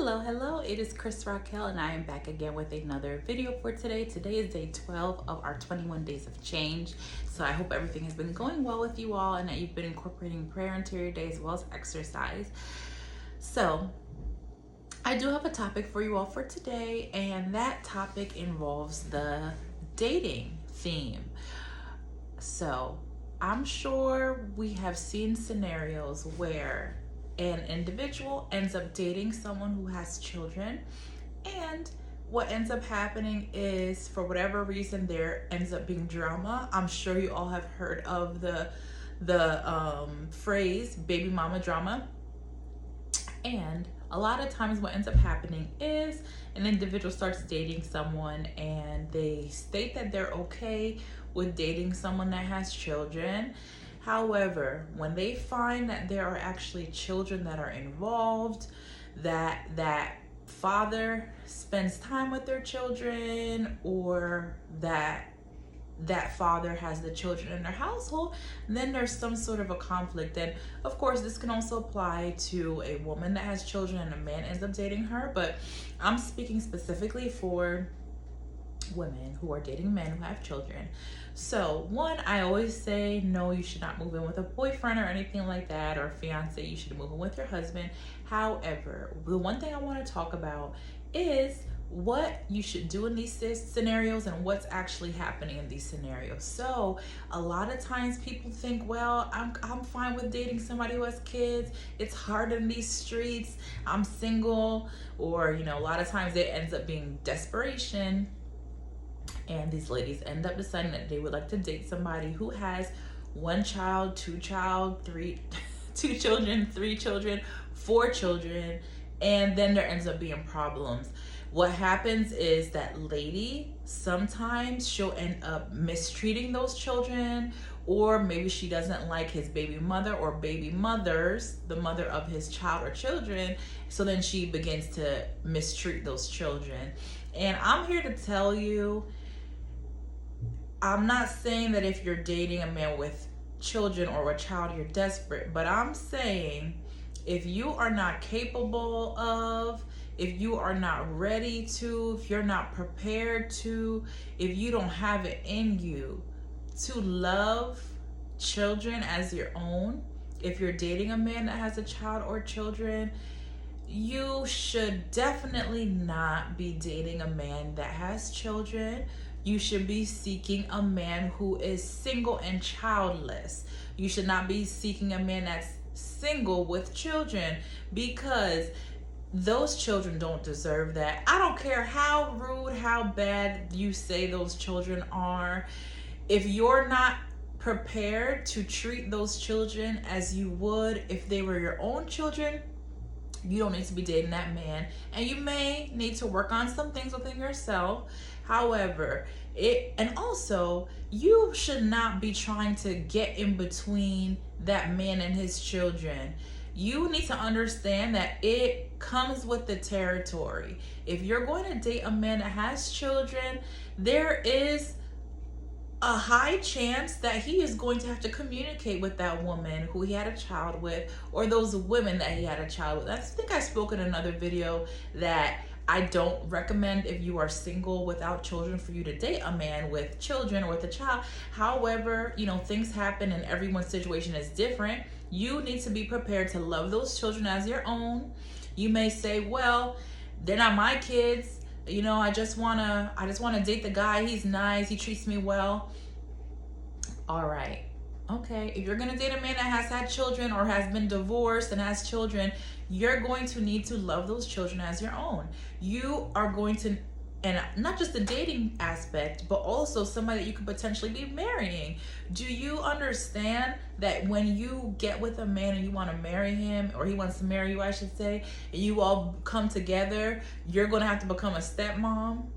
Hello, it is Krystalracquel and I am back again with another video for today. Today is day 12 of our 21 days of change. So I hope everything has been going well with you all and that you've been incorporating prayer into your day as well as exercise. So I do have a topic for you all for today, and that topic involves the dating theme. So I'm sure we have seen scenarios where an individual ends up dating someone who has children, and what ends up happening is, for whatever reason, there ends up being drama. I'm sure you all have heard of the phrase baby mama drama. And a lot of times what ends up happening is an individual starts dating someone and they state that they're okay with dating someone that has children. However, when they find that there are actually children that are involved, that father spends time with their children, or that father has the children in their household, then there's some sort of a conflict. And of course, this can also apply to a woman that has children and a man ends up dating her, but I'm speaking specifically for women who are dating men who have children. So one, I always say, no, you should not move in with a boyfriend or anything like that, or fiance. You should move in with your husband. However, the one thing I want to talk about is what you should do in these scenarios and what's actually happening in these scenarios. So a lot of times people think, well, I'm fine with dating somebody who has kids. It's hard in these streets. I'm single. Or, a lot of times it ends up being desperation. And these ladies end up deciding that they would like to date somebody who has one child, two children, three children, four children, and then there ends up being problems. What happens is that lady, sometimes she'll end up mistreating those children, or maybe she doesn't like his baby mother or baby mothers, the mother of his child or children, so then she begins to mistreat those children. And I'm here to tell you, I'm not saying that if you're dating a man with children or a child, you're desperate, but I'm saying if you are not capable of, if you are not ready to, if you're not prepared to, if you don't have it in you to love children as your own, if you're dating a man that has a child or children, you should definitely not be dating a man that has children. You should be seeking a man who is single and childless. You should not be seeking a man that's single with children, because those children don't deserve that. I don't care how rude, how bad you say those children are. If you're not prepared to treat those children as you would if they were your own children, you don't need to be dating that man. And you may need to work on some things within yourself. However, also you should not be trying to get in between that man and his children. You need to understand that it comes with the territory. If you're going to date a man that has children, there is a high chance that he is going to have to communicate with that woman who he had a child with, or those women that he had a child with. I think I spoke in another video that I don't recommend, if you are single without children, for you to date a man with children or with a child. However, things happen and everyone's situation is different. You need to be prepared to love those children as your own. You may say, well, they're not my kids. I just wanna date the guy. He's nice. He treats me well. All right. Okay. If you're gonna date a man that has had children or has been divorced and has children, you're going to need to love those children as your own. You are going to, and not just the dating aspect, but also somebody that you could potentially be marrying. Do you understand that when you get with a man and you want to marry him, or he wants to marry you, I should say, and you all come together, you're going to have to become a stepmom?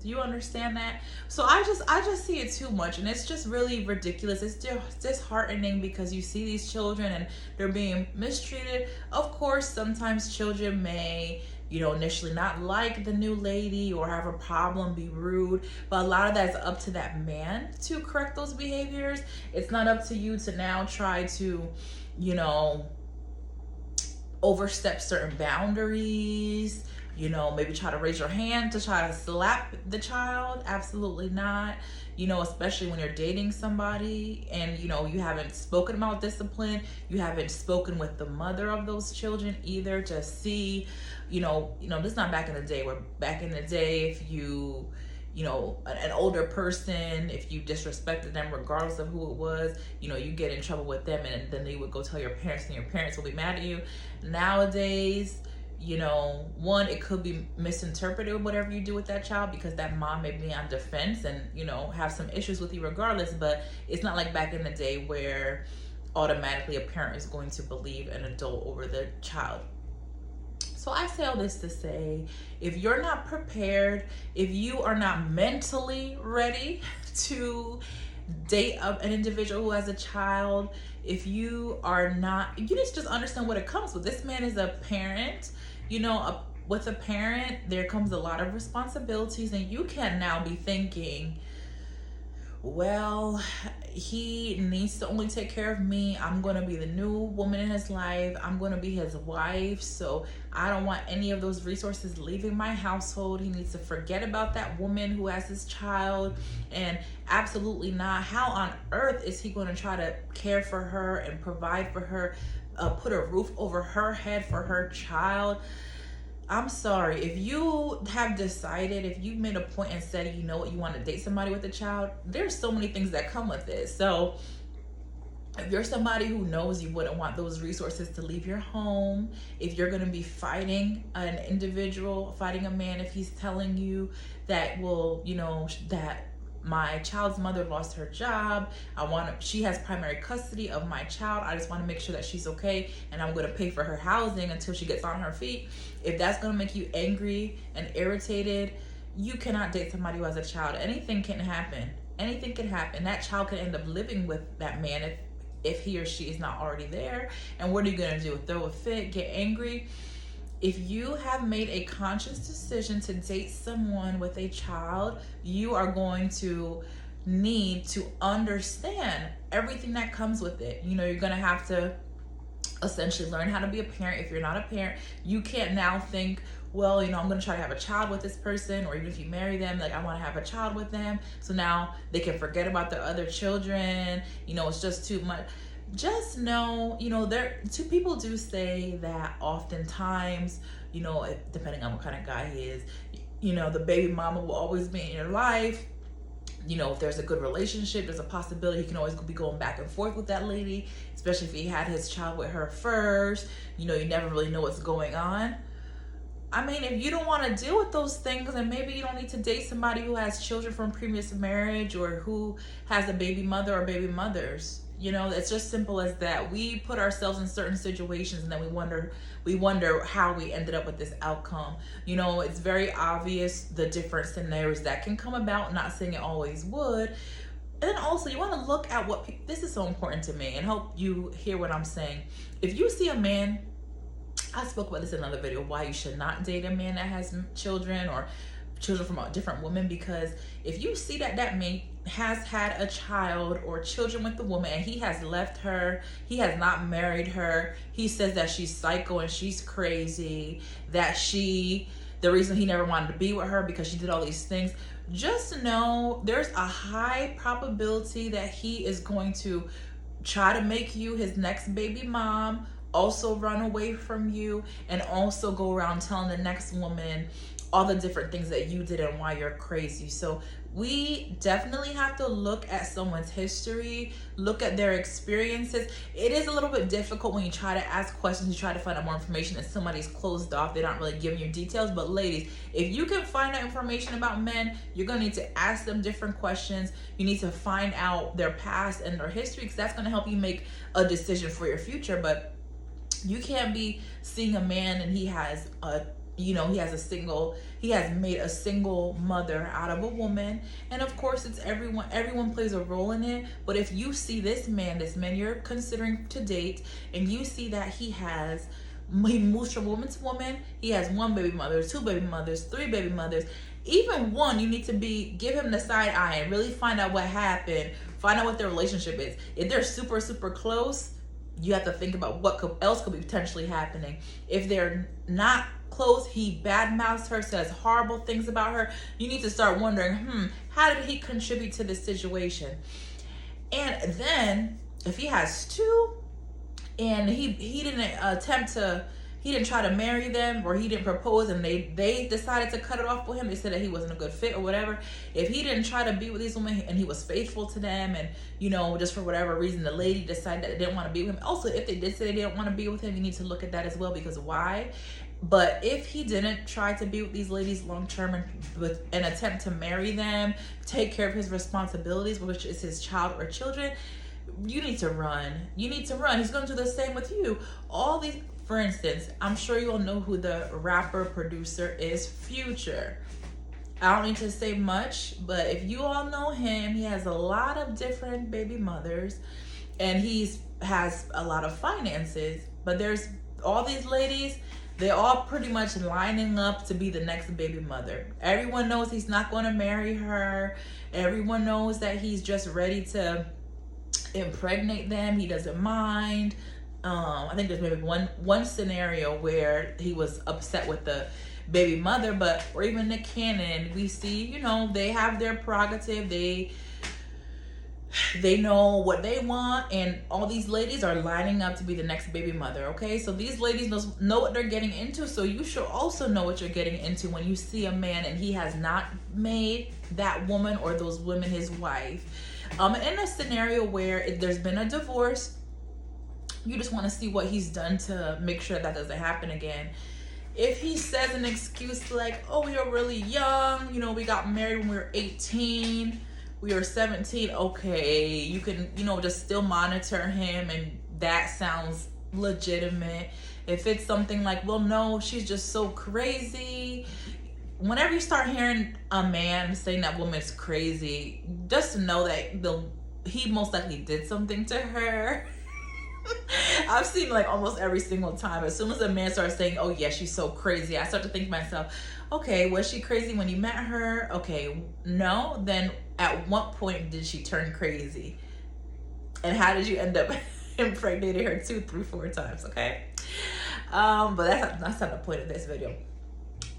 Do you understand that? So I just see it too much, and it's just really ridiculous. It's just disheartening, because you see these children and they're being mistreated. Of course, sometimes children may, initially not like the new lady or have a problem, be rude, but a lot of that is up to that man to correct those behaviors. It's not up to you to now try to, overstep certain boundaries, you know, maybe try to raise your hand to try to slap the child. Absolutely not. You know, especially when you're dating somebody and, you know, you haven't spoken about discipline, you haven't spoken with the mother of those children either to see, this is not back in the day, where back in the day, if you know, an older person, if you disrespected them, regardless of who it was, you know, you get in trouble with them, and then they would go tell your parents, and your parents will be mad at you. Nowadays, you know, one, it could be misinterpreted, whatever you do with that child, because that mom may be on defense and, you know, have some issues with you regardless. But it's not like back in the day where automatically a parent is going to believe an adult over the child. So I say all this to say, if you're not prepared, if you are not mentally ready to date an individual who has a child, if you are not, you need to just understand what it comes with. This man is a parent, you know, with a parent, there comes a lot of responsibilities, and you can now be thinking, well, he needs to only take care of me. I'm going to be the new woman in his life. I'm going to be his wife. So I don't want any of those resources leaving my household. He needs to forget about that woman who has his child. And absolutely not. How on earth is he going to try to care for her and provide for her, put a roof over her head for her child? I'm sorry, if you have decided, if you've made a point and said, you know what, you want to date somebody with a child, there's so many things that come with this. So if you're somebody who knows you wouldn't want those resources to leave your home, if you're going to be fighting an individual, fighting a man, if he's telling you that, well, you know, that my child's mother lost her job, she has primary custody of my child, I just want to make sure that she's okay, and I'm going to pay for her housing until she gets on her feet. If that's going to make you angry and irritated, you cannot date somebody who has a child. Anything can happen. Anything can happen. That child can end up living with that man if he or she is not already there. And what are you going to do? Throw a fit, get angry? If you have made a conscious decision to date someone with a child, you are going to need to understand everything that comes with it. You know, you're going to have to essentially learn how to be a parent. If you're not a parent, you can't now think, well, you know, I'm going to try to have a child with this person, or even if you marry them, like, I want to have a child with them. So now they can forget about their other children. You know, it's just too much. Just know, you know, two people do say that oftentimes, you know, depending on what kind of guy he is, you know, the baby mama will always be in your life. You know, if there's a good relationship, there's a possibility he can always be going back and forth with that lady, especially if he had his child with her first. You know, you never really know what's going on. I mean, if you don't want to deal with those things, then maybe you don't need to date somebody who has children from previous marriage, or who has a baby mother or baby mothers. You know, it's just simple as that. We put ourselves in certain situations, and then we wonder how we ended up with this outcome. You know, it's very obvious the different scenarios that can come about. Not saying it always would. And then also, you want to look at this is so important to me, and hope you hear what I'm saying. If you see a man, I spoke about this in another video, why you should not date a man that has children, or children from a different woman, because if you see that man has had a child or children with the woman, and he has left her, he has not married her, he says that she's psycho and she's crazy, that the reason he never wanted to be with her because she did all these things, just know there's a high probability that he is going to try to make you his next baby mom, also run away from you, and also go around telling the next woman all the different things that you did and why you're crazy. So we definitely have to look at someone's history, look at their experiences. It is a little bit difficult when you try to ask questions, you try to find out more information, and somebody's closed off, they're not really giving you details. But ladies, if you can find out information about men, you're gonna need to ask them different questions. You need to find out their past and their history, because that's gonna help you make a decision for your future. But you can't be seeing a man and he has made a single mother out of a woman. And of course, it's everyone plays a role in it. But if you see this man you're considering to date, and you see that he moves from woman to woman, he has one baby mother, two baby mothers, three baby mothers, even one, you need to give him the side eye and really find out what happened, find out what their relationship is. If they're super, super close, you have to think about what else could be potentially happening. If they're not close, he badmouths her, says horrible things about her. You need to start wondering, how did he contribute to this situation? And then if he has two and he didn't try to marry them, or he didn't propose and they decided to cut it off with him, they said that he wasn't a good fit or whatever. If he didn't try to be with these women and he was faithful to them, and just for whatever reason the lady decided that they didn't want to be with him, also if they did say they didn't want to be with him, you need to look at that as well, because why? But if he didn't try to be with these ladies long term and with an attempt to marry them, take care of his responsibilities, which is his child or children, you need to run. You need to run. He's going to do the same with you. All these, for instance, I'm sure you all know who the rapper producer is, Future. I don't need to say much, but if you all know him, he has a lot of different baby mothers, and has a lot of finances. But there's all these ladies, they're all pretty much lining up to be the next baby mother. Everyone knows he's not going to marry her. Everyone knows that he's just ready to impregnate them. He doesn't mind. I think there's maybe one scenario where he was upset with the baby mother, or even Nick Cannon, we see, they have their prerogative. They know what they want, and all these ladies are lining up to be the next baby mother, okay? So these ladies know what they're getting into, so you should also know what you're getting into when you see a man and he has not made that woman or those women his wife. In a scenario where there's been a divorce, you just want to see what he's done to make sure that doesn't happen again. If he says an excuse like, oh, we were really young, we got married when we were 18, we were 17, okay, you can, just still monitor him, and that sounds legitimate. If it's something like, well, no, she's just so crazy. Whenever you start hearing a man saying that woman's crazy, just know that he most likely did something to her. I've seen like almost every single time, as soon as a man starts saying, oh yeah, she's so crazy, I start to think to myself, okay, was she crazy when you met her? Okay, no, then at what point did she turn crazy? And how did you end up impregnating her 2, 3, 4 times, okay? But that's not the point of this video.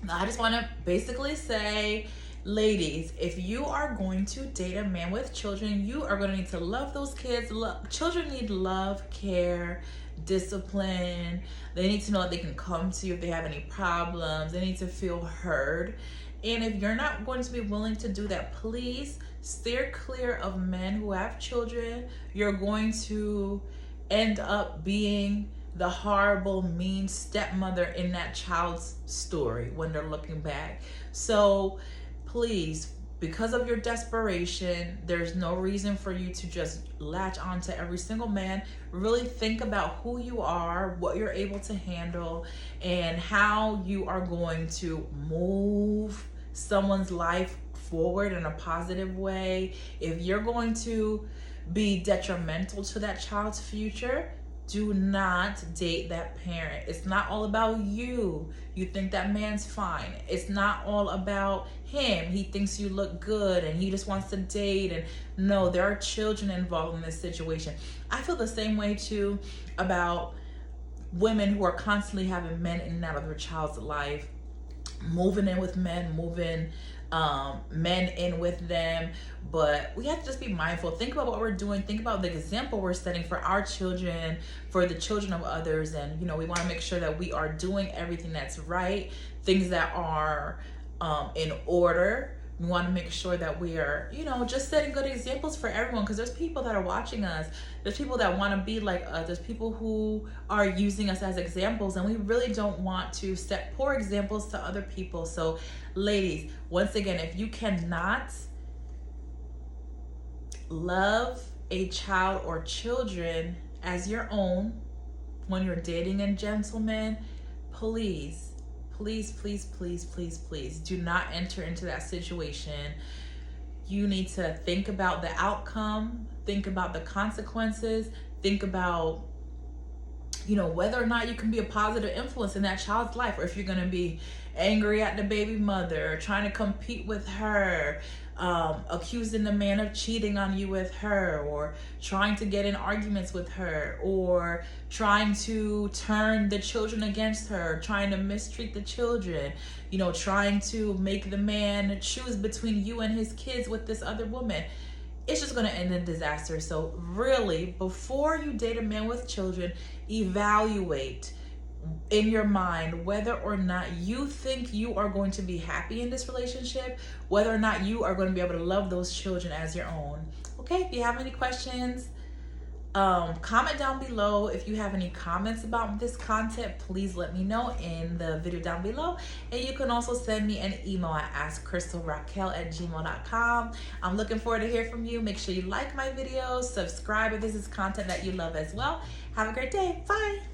I just want to basically say, ladies, if you are going to date a man with children, you are going to need to love those kids. Children need love, care, discipline. They need to know that they can come to you if they have any problems. They need to feel heard. And if you're not going to be willing to do that, please steer clear of men who have children. You're going to end up being the horrible, mean stepmother in that child's story when they're looking back. So please, because of your desperation, there's no reason for you to just latch on to every single man. Really think about who you are, what you're able to handle, and how you are going to move someone's life forward in a positive way. If you're going to be detrimental to that child's future, do not date that parent. It's not all about you. You think that man's fine. It's not all about him. He thinks you look good and he just wants to date. And no, there are children involved in this situation. I feel the same way too about women who are constantly having men in and out of their child's life, moving in with men, men in with them. But we have to just be mindful. Think about what we're doing. Think about the example we're setting for our children, for the children of others. And we want to make sure that we are doing everything that's right, things that are in order. We want to make sure that we are, just setting good examples for everyone, because there's people that are watching us. There's people that want to be like us. There's people who are using us as examples, and we really don't want to set poor examples to other people. So ladies, once again, if you cannot love a child or children as your own when you're dating a gentleman, please do not enter into that situation. You need to think about the outcome, think about the consequences, think about you know, whether or not you can be a positive influence in that child's life, or if you're going to be angry at the baby mother, trying to compete with her, accusing the man of cheating on you with her, or trying to get in arguments with her, or trying to turn the children against her, trying to mistreat the children, you know, trying to make the man choose between you and his kids with this other woman. It's just going to end in disaster. So really, before you date a man with children, evaluate in your mind whether or not you think you are going to be happy in this relationship, whether or not you are going to be able to love those children as your own. Okay, if you have any questions, comment down below. If you have any comments about this content, please let me know in the video down below. And you can also send me an email at askkrystalracquel@gmail.com. I'm looking forward to hear from you. Make sure you like my videos, subscribe if this is content that you love as well. Have a great day. Bye.